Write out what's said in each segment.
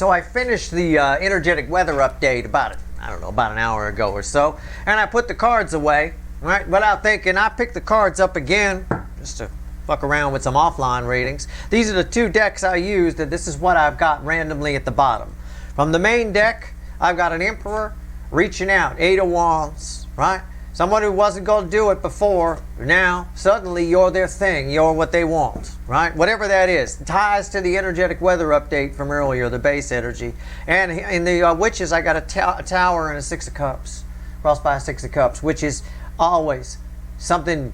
So I finished the energetic weather update about an hour ago or so, and I put the cards away, right? Without thinking, I picked the cards up again just to fuck around with some offline readings. These are the two decks I used, and this is what I've got randomly at the bottom. From the main deck, I've got an Emperor reaching out, 8 of Wands, right? Someone who wasn't going to do it before, now suddenly you're their thing. You're what they want, right? Whatever that is. Ties to the energetic weather update from earlier, the base energy. And in the Witches, I got a Tower and a 6 of Cups. Crossed by a 6 of Cups, which is always something,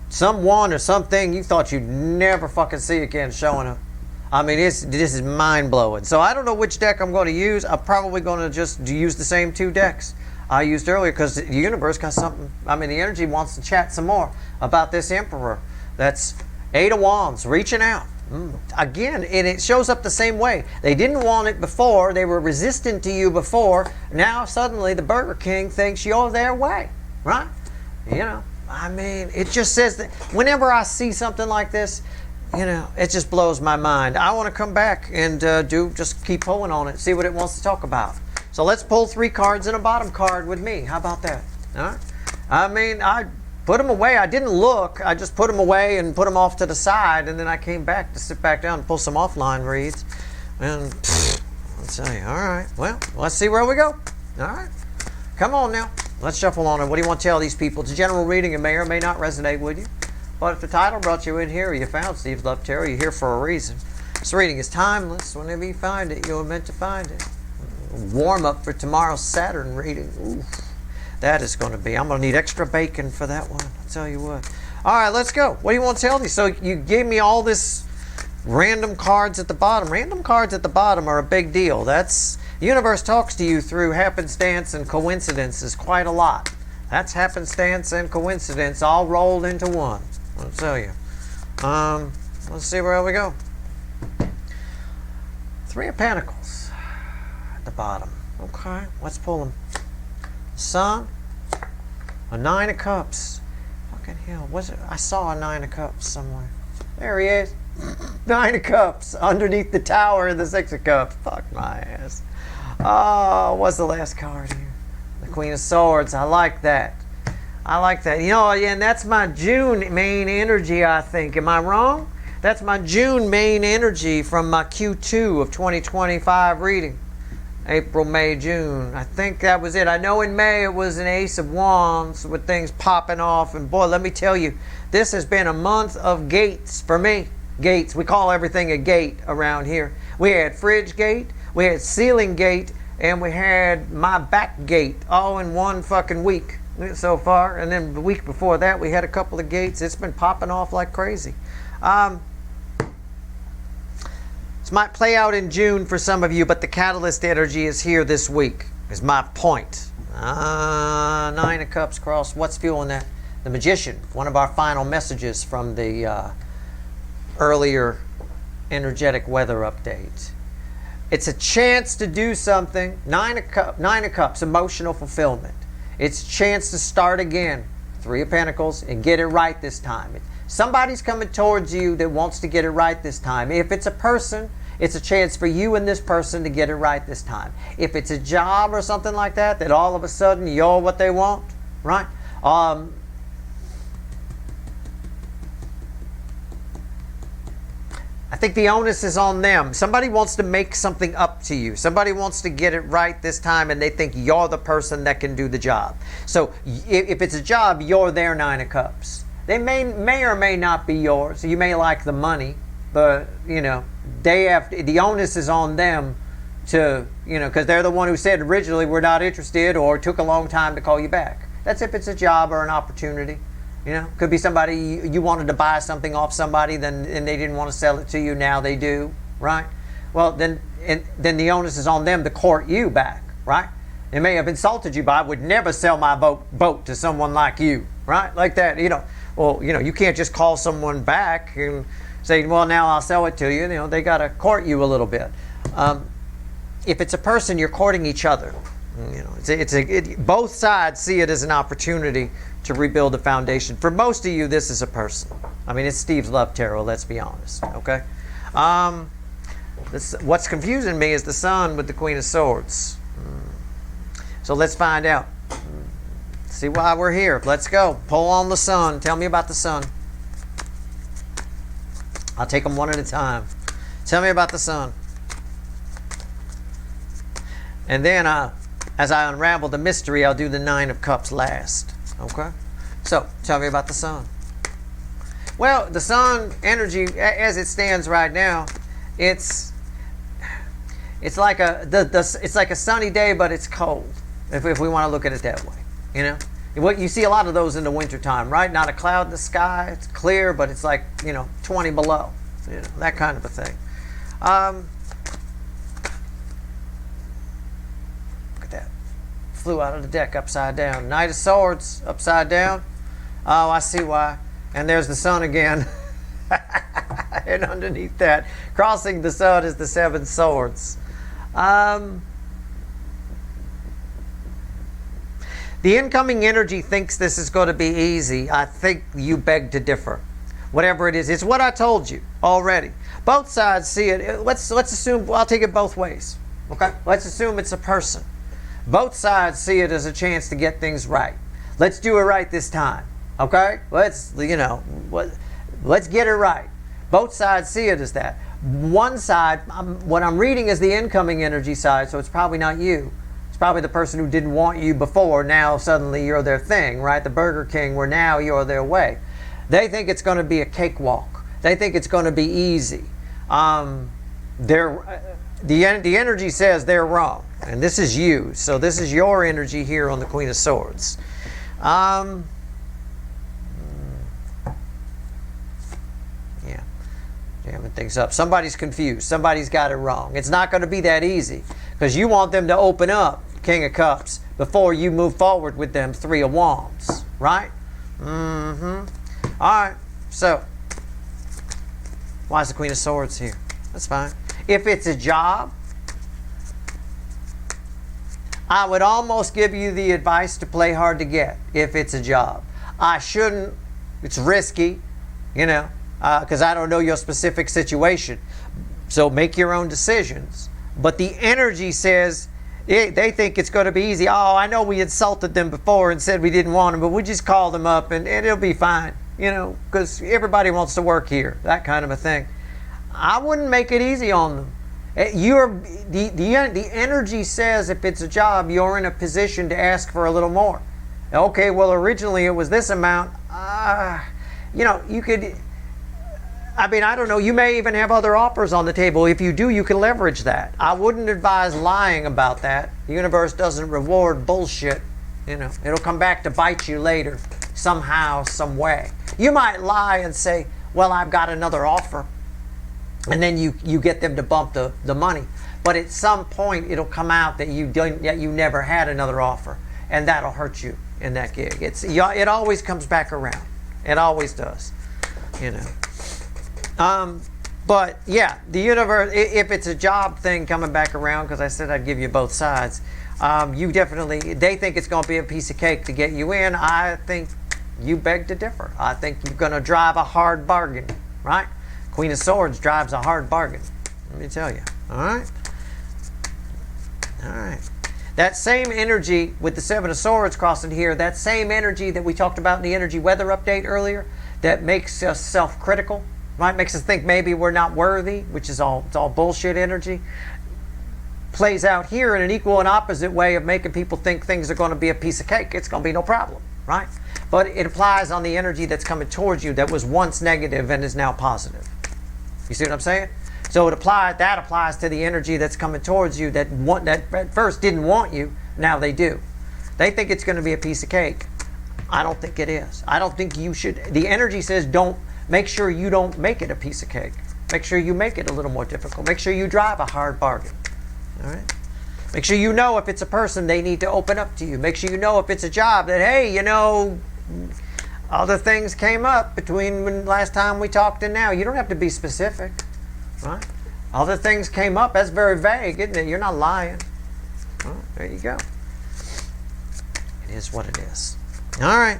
someone or something you thought you'd never fucking see again showing up. I mean, this is mind-blowing. So I don't know which deck I'm going to use. I'm probably going to just use the same two decks I used earlier, because the universe got something. I mean, the energy wants to chat some more about this Emperor. That's 8 of Wands, reaching out. Again, and it shows up the same way. They didn't want it before. They were resistant to you before. Now, suddenly, the Burger King thinks you're their way, right? You know, I mean, it just says that whenever I see something like this, you know, it just blows my mind. I want to come back and just keep pulling on it, see what it wants to talk about. So let's pull 3 cards and a bottom card with me. How about that? All right. I mean, I put them away. I didn't look. I just put them away and put them off to the side, and then I came back to sit back down and pull some offline reads. And let's see. All right. Well, let's see where we go. All right. Come on now. Let's shuffle on it. What do you want to tell these people? It's a general reading. It may or may not resonate with you. But if the title brought you in here, or you found Steve's Love Tarot, you're here for a reason. This reading is timeless. Whenever you find it, you're meant to find it. Warm up for tomorrow's Saturn reading. Ooh, that is going to be. I'm going to need extra bacon for that one. I'll tell you what. All right, let's go. What do you want to tell me? So you gave me all this random cards at the bottom. Random cards at the bottom are a big deal. That's the universe talks to you through happenstance and coincidences quite a lot. That's happenstance and coincidence all rolled into one. I'll tell you. Let's see where we go. 3 of Pentacles at the bottom. Okay, let's pull them. Sun, a 9 of Cups. Fucking hell, was it? I saw a 9 of Cups somewhere. There he is. 9 of Cups underneath the Tower and the 6 of Cups. Fuck my ass. Oh, what's the last card here? The Queen of Swords. I like that. I like that. You know, and that's my June main energy, I think. Am I wrong? That's my June main energy from my Q2 of 2025 reading. April, May, June. I think that was it. I know in May it was an Ace of Wands with things popping off. And boy, let me tell you, this has been a month of gates for me. Gates. We call everything a gate around here. We had fridge gate, we had ceiling gate, and we had my back gate all in one fucking week so far. And then the week before that, we had a couple of gates. It's been popping off like crazy. This might play out in June for some of you, but the catalyst energy is here this week, is my point. 9 of Cups cross. What's fueling that? The Magician, one of our final messages from the earlier energetic weather update. It's a chance to do something. 9 of Cups, emotional fulfillment. It's a chance to start again. 3 of Pentacles, and get it right this time. Somebody's coming towards you that wants to get it right this time. If it's a person, it's a chance for you and this person to get it right this time. If it's a job or something like that, that all of a sudden you're what they want, right? I think the onus is on them. Somebody wants to make something up to you. Somebody wants to get it right this time, and they think you're the person that can do the job. So if it's a job, you're their 9 of Cups. They may or may not be yours. You may like the money, but, you know, the onus is on them to, you know, because they're the one who said originally we're not interested, or took a long time to call you back. That's if it's a job or an opportunity. You know, could be somebody you wanted to buy something off somebody, and they didn't want to sell it to you. Now they do, right? Well, then the onus is on them to court you back, right? They may have insulted you, but I would never sell my boat to someone like you, right? Like that, you know. Well, you know, you can't just call someone back and say, well, now I'll sell it to you. You know, they got to court you a little bit. If it's a person, you're courting each other. You know, both sides see it as an opportunity to rebuild the foundation. For most of you, this is a person. I mean, it's Steve's Love Tarot, let's be honest, okay? What's confusing me is the Sun with the Queen of Swords. So let's find out. See why we're here. Let's go. Pull on the Sun. Tell me about the Sun. I'll take them one at a time. Tell me about the Sun. And then, as I unravel the mystery, I'll do the Nine of Cups last. Okay? So, tell me about the Sun. Well, the Sun energy, as it stands right now, it's like it's like a sunny day, but it's cold. If we want to look at it that way, you know. What you see a lot of those in the wintertime, right? Not a cloud in the sky. It's clear, but it's like 20 below. You know, that kind of a thing. Look at that. Flew out of the deck upside down. Knight of Swords upside down. Oh, I see why. And there's the Sun again. And underneath that, crossing the Sun is the Seven Swords. The incoming energy thinks this is going to be easy. I think you beg to differ. Whatever it is, it's what I told you already. Both sides see it. Let's assume, I'll take it both ways. Okay? Let's assume it's a person. Both sides see it as a chance to get things right. Let's do it right this time. Okay? Let's get it right. Both sides see it as that. One side, what I'm reading is the incoming energy side, so it's probably not you. It's probably the person who didn't want you before. Now suddenly you're their thing, right? The Burger King, where now you're their way. They think it's going to be a cakewalk. They think it's going to be easy. The energy says they're wrong, and this is you. So this is your energy here on the Queen of Swords. Jamming things up. Somebody's confused. Somebody's got it wrong. It's not going to be that easy because you want them to open up, King of Cups, before you move forward with them, Three of Wands, right? All right. So, why is the Queen of Swords here? That's fine. If it's a job, I would almost give you the advice to play hard to get if it's a job. I shouldn't. It's risky, because I don't know your specific situation. So make your own decisions. But the energy says they think it's going to be easy. Oh, I know we insulted them before and said we didn't want them, but we just called them up and it'll be fine, because everybody wants to work here, that kind of a thing. I wouldn't make it easy on them. The energy says if it's a job, you're in a position to ask for a little more. Okay, well, originally it was this amount. You could... I don't know, you may even have other offers on the table. If you do, you can leverage that. I wouldn't advise lying about that. The universe doesn't reward bullshit. It'll come back to bite you later, somehow, some way. You might lie and say, well, I've got another offer. And then you get them to bump the money. But at some point, it'll come out that you never had another offer. And that'll hurt you in that gig. It always comes back around. It always does. But yeah, the universe, if it's a job thing coming back around, because I said I'd give you both sides, they think it's going to be a piece of cake to get you in. I think you beg to differ. I think you're going to drive a hard bargain, right? Queen of Swords drives a hard bargain, let me tell you. All right? All right. That same energy with the Seven of Swords crossing here, that same energy that we talked about in the energy weather update earlier, that makes us self-critical, right? Makes us think maybe we're not worthy, which is it's all bullshit energy, plays out here in an equal and opposite way of making people think things are going to be a piece of cake. It's going to be no problem, right? But it applies on the energy that's coming towards you that was once negative and is now positive. You see what I'm saying? So that applies to the energy that's coming towards you that at first didn't want you, now they do. They think it's going to be a piece of cake. I don't think it is. I don't think you should. The energy says make sure you don't make it a piece of cake. Make sure you make it a little more difficult. Make sure you drive a hard bargain. All right? Make sure if it's a person, they need to open up to you. Make sure if it's a job that, hey, other things came up between when last time we talked and now. You don't have to be specific, right? Other things came up. That's very vague, isn't it? You're not lying. Well, there you go. It is what it is. All right.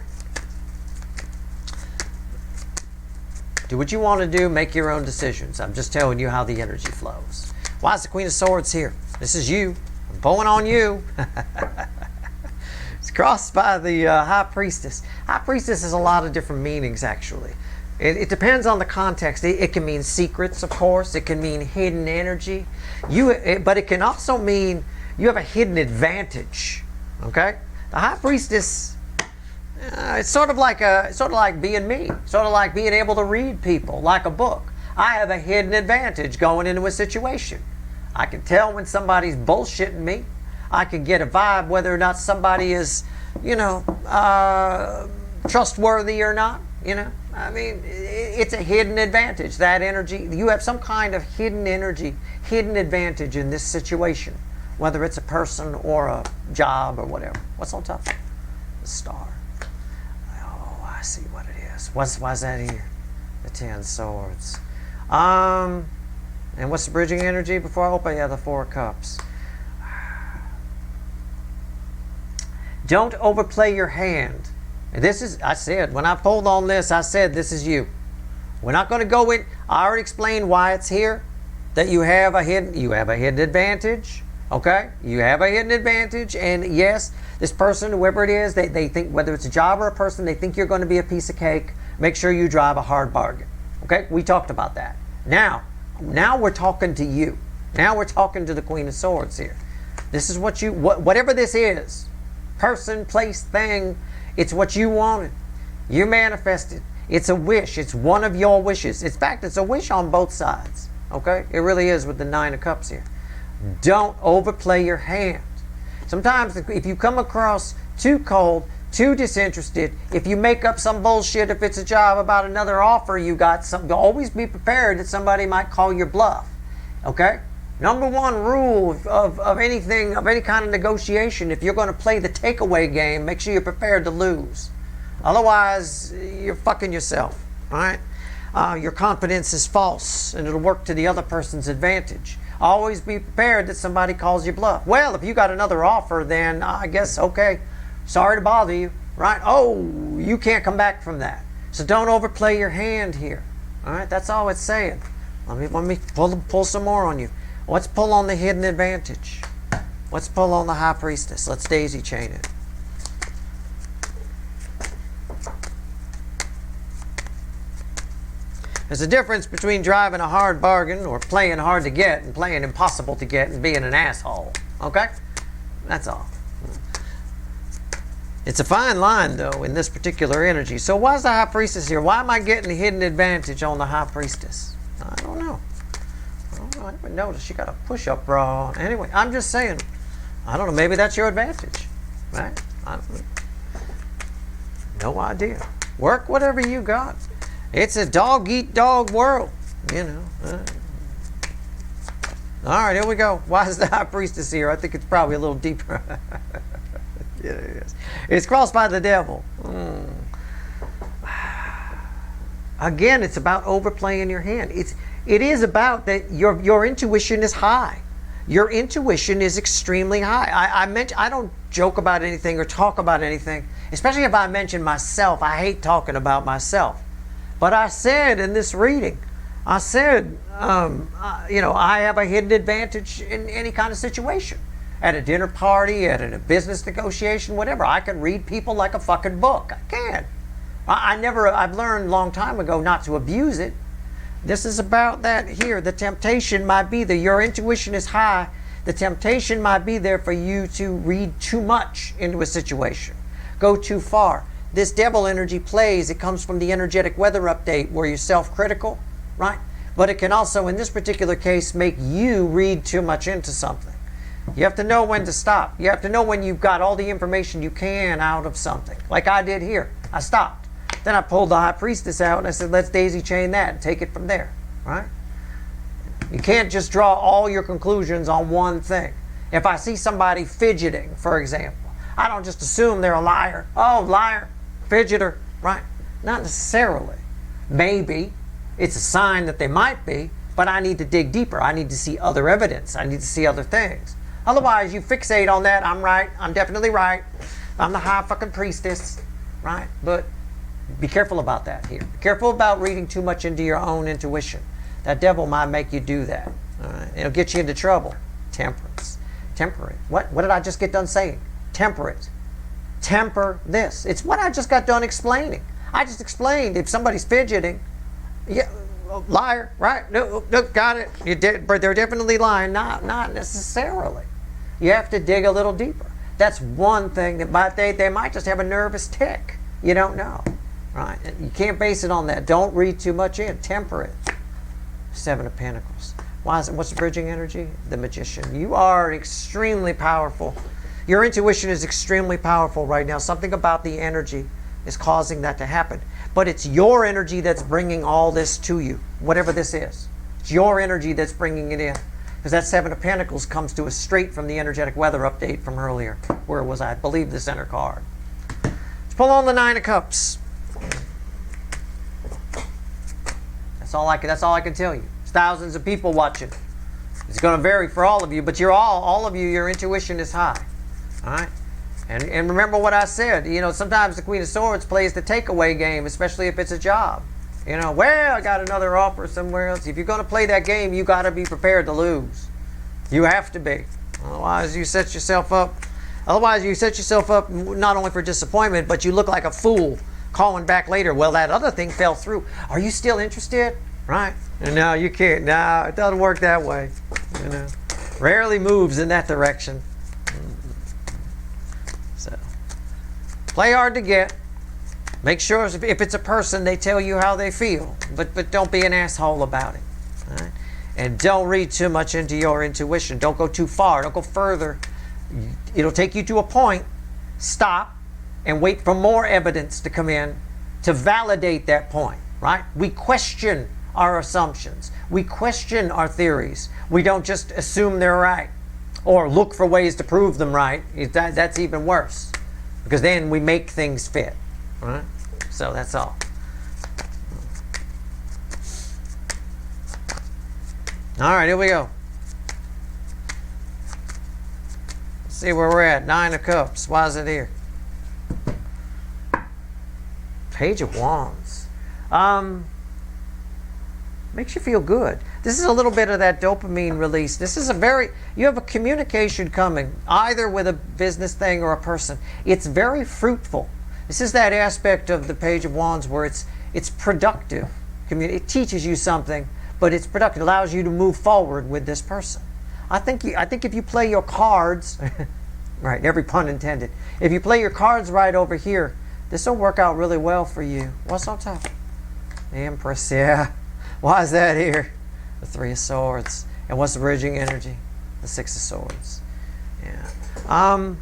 Do what you want to do. Make your own decisions. I'm just telling you how the energy flows. Why is the Queen of Swords here? This is you. I'm pulling on you. It's crossed by the High Priestess. High Priestess has a lot of different meanings, actually. It depends on the context. It can mean secrets, of course. It can mean hidden energy. But it can also mean you have a hidden advantage. Okay? The High Priestess, it's sort of like being me. Sort of like being able to read people, like a book. I have a hidden advantage going into a situation. I can tell when somebody's bullshitting me. I can get a vibe whether or not somebody is, trustworthy or not. I mean, it's a hidden advantage. That energy, you have some kind of hidden energy, hidden advantage in this situation, whether it's a person or a job or whatever. What's on top? The star. Oh, I see what it is. Why's that here? The 10 swords. And what's the bridging energy before I open? Yeah, the 4 cups. Don't overplay your hand. And this is, I said, when I pulled on this, I said, this is you. We're not going to go in. I already explained why it's here. That you have a hidden advantage. Okay? You have a hidden advantage. And yes, this person, whoever it is, they think, whether it's a job or a person, they think you're going to be a piece of cake. Make sure you drive a hard bargain. Okay? We talked about that. Now we're talking to you. Now we're talking to the Queen of Swords here. This is whatever this is. Person, place, thing. It's what you wanted. You manifested. It's a wish. It's one of your wishes. In fact, it's a wish on both sides. Okay? It really is with the 9 of Cups here. Don't overplay your hand. Sometimes if you come across too cold, too disinterested, if you make up some bullshit, if it's a job about another offer you got, always be prepared that somebody might call your bluff. Okay? Number 1 rule of anything, of any kind of negotiation, if you're going to play the takeaway game, make sure you're prepared to lose. Otherwise, you're fucking yourself. All right? Your confidence is false, and it'll work to the other person's advantage. Always be prepared that somebody calls you bluff. Well, if you got another offer, then I guess, okay, sorry to bother you. Right? Oh, you can't come back from that. So don't overplay your hand here. All right? That's all it's saying. Let me pull some more on you. Let's pull on the hidden advantage. Let's pull on the High Priestess. Let's daisy chain it. There's a difference between driving a hard bargain or playing hard to get and playing impossible to get and being an asshole. Okay? That's all. It's a fine line, though, in this particular energy. So why is the High Priestess here? Why am I getting the hidden advantage on the High Priestess? I don't know. I didn't notice she got a push-up bra on. Anyway, I'm just saying. I don't know. Maybe that's your advantage. Right? I don't know. No idea. Work whatever you got. It's a dog-eat-dog world. All right, here we go. Why is the High Priestess here? I think it's probably a little deeper. Yeah, it is. It's crossed by the devil. Again, it's about overplaying your hand. It is about that your intuition is high. Your intuition is extremely high. I don't joke about anything or talk about anything, especially if I mention myself. I hate talking about myself. But I said in this reading, I said, I have a hidden advantage in any kind of situation. At a dinner party, at a business negotiation, whatever. I can read people like a fucking book. I can. I've learned a long time ago not to abuse it. This is about that here. The temptation might be there. Your intuition is high. The temptation might be there for you to read too much into a situation. Go too far. This devil energy plays. It comes from the energetic weather update where you're self-critical, right? But it can also, in this particular case, make you read too much into something. You have to know when to stop. You have to know when you've got all the information you can out of something. Like I did here. I stopped. Then I pulled the High Priestess out and I said, let's daisy chain that and take it from there. Right? You can't just draw all your conclusions on one thing. If I see somebody fidgeting, for example, I don't just assume they're a liar. Oh, liar, fidgeter, right? Not necessarily. Maybe it's a sign that they might be, but I need to dig deeper. I need to see other evidence. I need to see other things. Otherwise, you fixate on that. I'm right. I'm definitely right. I'm the High fucking Priestess, right? But be careful about that here. Be careful about reading too much into your own intuition. That devil might make you do that, all right? It'll get you into trouble. Temperance. Temperate. What did I just get done saying? Temperate. Temper this. It's what I just got done explaining. I just explained if somebody's fidgeting, yeah, liar, right? No, got it. But they're definitely lying. Not necessarily. You have to dig a little deeper. That's one thing that they might just have a nervous tick. You don't know, right? You can't base it on that. Don't read too much in. Temper it. Seven of Pentacles. Why is it? What's the bridging energy? The Magician. You are extremely powerful. Your intuition is extremely powerful right now. Something about the energy is causing that to happen. But it's your energy that's bringing all this to you, whatever this is. It's your energy that's bringing it in. Because that Seven of Pentacles comes to us straight from the energetic weather update from earlier. Where was I believe the center card. Let's pull on the Nine of Cups. That's all I can tell you. There's thousands of people watching. It's going to vary for all of you, but all of you, your intuition is high. All right? And remember what I said. You know, sometimes the Queen of Swords plays the takeaway game, especially if it's a job. You know, well, I got another offer somewhere else. If you're going to play that game, you got to be prepared to lose. You have to be. Otherwise, you set yourself up. Otherwise, you set yourself up not only for disappointment, but you look like a fool calling back later. Well, that other thing fell through. Are you still interested? Right? No, you can't. No, it doesn't work that way. You know, rarely moves in that direction. So, play hard to get. Make sure if it's a person, they tell you how they feel, but don't be an asshole about it. All right? And don't read too much into your intuition. Don't go too far. Don't go further. It'll take you to a point. Stop and wait for more evidence to come in to validate that point. Right? We question our assumptions. We question our theories. We don't just assume they're right or look for ways to prove them right. That's even worse because then we make things fit. Right? So that's all. All right, here we go. Let's see where we're at. Nine of Cups. Why is it here? Page of Wands. Makes you feel good. This is a little bit of that dopamine release. This is you have a communication coming, either with a business thing or a person. It's very fruitful. This is that aspect of the Page of Wands where it's productive. It teaches you something, but it's productive. It allows you to move forward with this person. I think if you play your cards, right, every pun intended, if you play your cards right over here, this will work out really well for you. What's on top? The Empress, yeah. Why is that here? The Three of Swords. And what's the bridging energy? The Six of Swords. Yeah.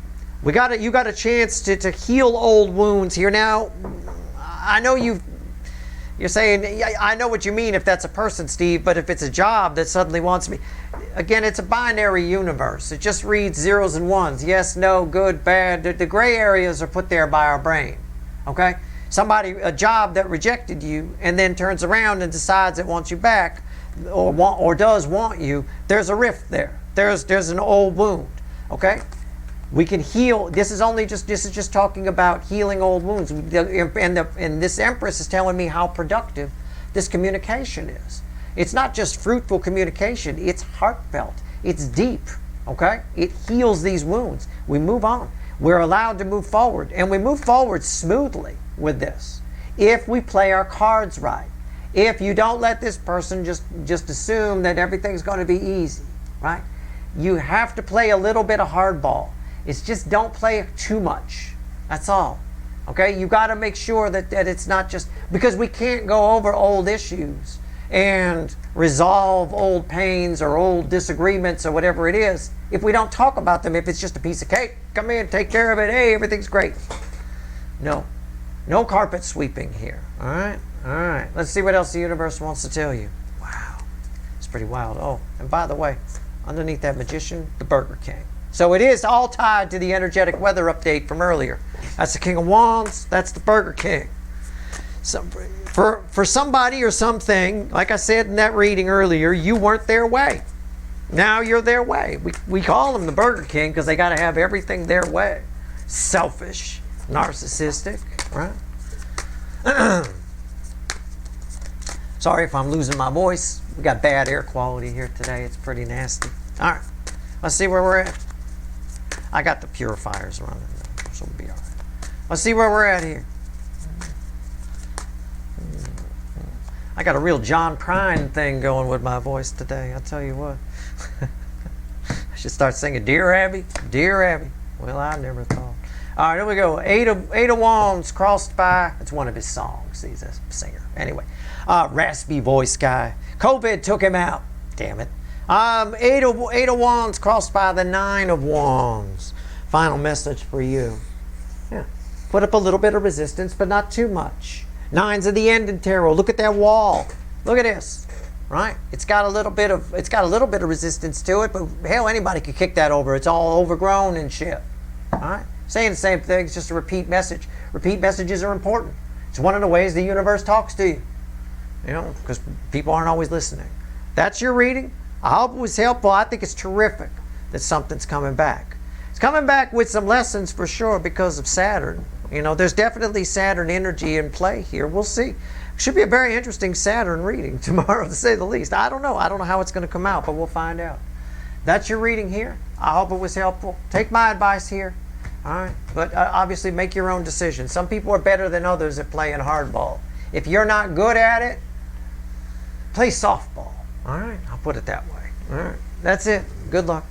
You got a chance to heal old wounds here. Now, I know you're saying, I know what you mean if that's a person, Steve, but if it's a job that suddenly wants me, again, it's a binary universe. It just reads zeros and ones. Yes, no, good, bad. The gray areas are put there by our brain. Okay? A job that rejected you and then turns around and decides it wants you back or does want you, there's a rift there. There's an old wound. Okay? We can heal. This is just talking about healing old wounds. And this Empress is telling me how productive this communication is. It's not just fruitful communication. It's heartfelt. It's deep. Okay? It heals these wounds. We move on. We're allowed to move forward. And we move forward smoothly with this. If we play our cards right. If you don't let this person just assume that everything's going to be easy. Right? You have to play a little bit of hardball. It's just don't play too much. That's all. Okay? You got to make sure that it's not just because we can't go over old issues and resolve old pains or old disagreements or whatever it is if we don't talk about them. If it's just a piece of cake, come in, take care of it. Hey, everything's great. No carpet sweeping here. All right? All right. Let's see what else the universe wants to tell you. Wow. It's pretty wild. Oh, and by the way, underneath that Magician, the Burger King. So it is all tied to the energetic weather update from earlier. That's the King of Wands. That's the Burger King. So for somebody or something, like I said in that reading earlier, you weren't their way. Now you're their way. We call them the Burger King because they got to have everything their way. Selfish, narcissistic, right? Sorry if I'm losing my voice. We got bad air quality here today. It's pretty nasty. All right. Let's see where we're at. I got the purifiers running, so we'll be all right. Let's see where we're at here. I got a real John Prine thing going with my voice today. I'll tell you what. I should start singing Dear Abby, Dear Abby. Well, I never thought. All right, here we go. Eight of Wands crossed by. It's one of his songs. He's a singer. Anyway, raspy voice guy. COVID took him out. Damn it. Eight of Wands crossed by the Nine of Wands. Final message for you. Yeah. Put up a little bit of resistance, but not too much. Nines of the End in tarot. Look at that wall. Look at this. Right? It's got a little bit of resistance to it, but hell, anybody could kick that over. It's all overgrown and shit. All right? Saying the same thing, it's just a repeat message. Repeat messages are important. It's one of the ways the universe talks to you. You know, because people aren't always listening. That's your reading. I hope it was helpful. I think it's terrific that something's coming back. It's coming back with some lessons for sure because of Saturn. You know, there's definitely Saturn energy in play here. We'll see. Should be a very interesting Saturn reading tomorrow, to say the least. I don't know. I don't know how it's going to come out, but we'll find out. That's your reading here. I hope it was helpful. Take my advice here. All right? But obviously make your own decision. Some people are better than others at playing hardball. If you're not good at it, play softball. All right? I'll put it that way. All right. That's it. Good luck.